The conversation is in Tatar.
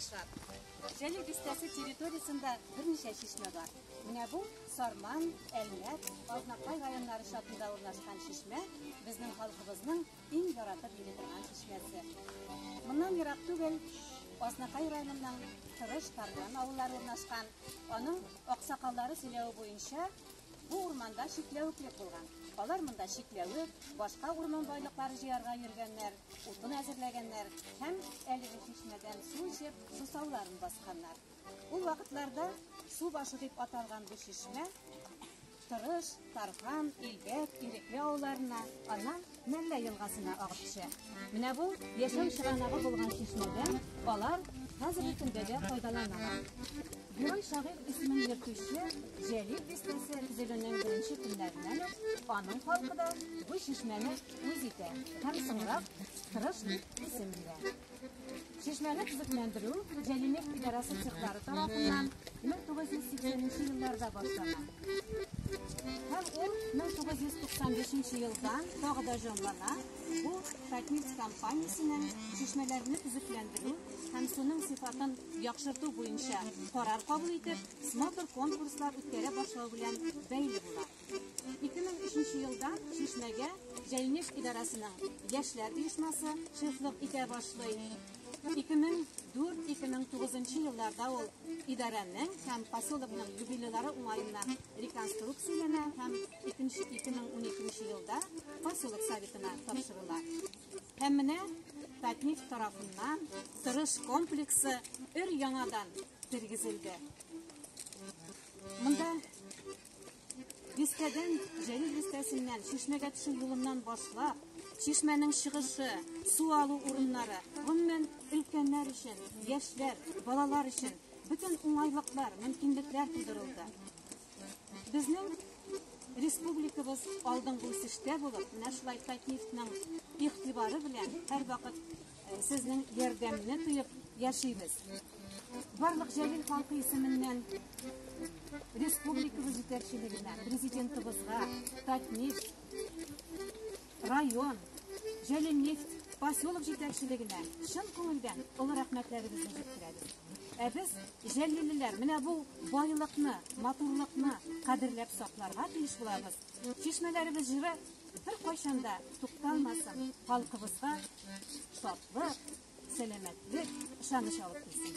башлап. Җәлил бистәсе территориясында берничә чишмә бар. Менә бу Сарман, Әлмәт, Азнакай районнары чатында урнашкан чишмә безнең халкыбызның иң яратып йөри торган чишмәсе. Моннан ерак түгел Азнакай районының Тырыш, Тарган авыллары урнашкан. Аның аксакаллары сөйләве буенча бу урманда чикләвеклек булган. Алар монда чикләвек, башка урман байлыклары җыярга йөргәннәр, утын әзерләгәннәр һәм әлеге чишмәдән су эчеп, сусауларын басканнар. Ул вакытларда су башы дип аталган бу чишмә Тырыш, Тарган, Илбәк, Ирекле авылларына, аннан Мәллә елгасына агып төшә. Менә бу яшәү чыганагы булган чишмәдән алар хәзерге көндә дә файдалана. Герой шагыйрь исемен йөртүче Җәлил бистәсе төзелүнең беренче көннәреннән аның халкы да бу чишмәне үз итә һәм соңрак Тырыш дип исем бирә. Чишмәне төзекләндерү Җәлил идарәсе цехлары тарафыннан 1980 елларда башланган. Һәм ул 1995 елдан тагы да җанлана. Бу Татнефть компаниясенең чишмәләрне төзекләндерү һәм суның сыйфатын яхшырту буенча карар кабул итеп, смотр конкурслар үткәрә башлау белән бәйле була. 2003 елдан чишмәгә Җәлил идарәсенең яшьләр оешмасы шефлык итә башлый. 2004-2009 елларда ул идарәнең һәм поселокның юбилейлары уңаеннан реконструкцияләнә һәм 2012 елда поселок советына тапшырыла. Һәм менә Татнефть тарафыннан Тырыш комплексы өр-яңадан тергезелде. Монда бистәдән Җәлил бистәсеннән чишмәгә төшү юлыннан башлап, чишмәнең чыгышы, су алу урыннары, гомумән өлкәннәр өчен, яшьләр, балалар өчен бөтен уңайлыклар, мөмкинлекләр тудырылды. Безнең республикабыз алдынгы үсештә булып, менә шулай Татнефтьнең игътибары белән һәр вакыт сезнең ярдәмне тоеп яшибез. Барлык Җәлил халкы исеменнән республикабыз җитәкчелегенә, президентыбызга, Татнефть район, Җәлилнефть поселок җитәкчелегенә чын күңелдән олы рәхмәтләребезне җиткерәбез. Ә без җәлиллеләр менә бу байлыкны, матурлыкны кадерләп сакларга тиеш булабыз. Чишмәләребез җыры бер кайчанда тукталмасын, халкыбызга шатлык, сәламәтлек, ышаныч алып килсен.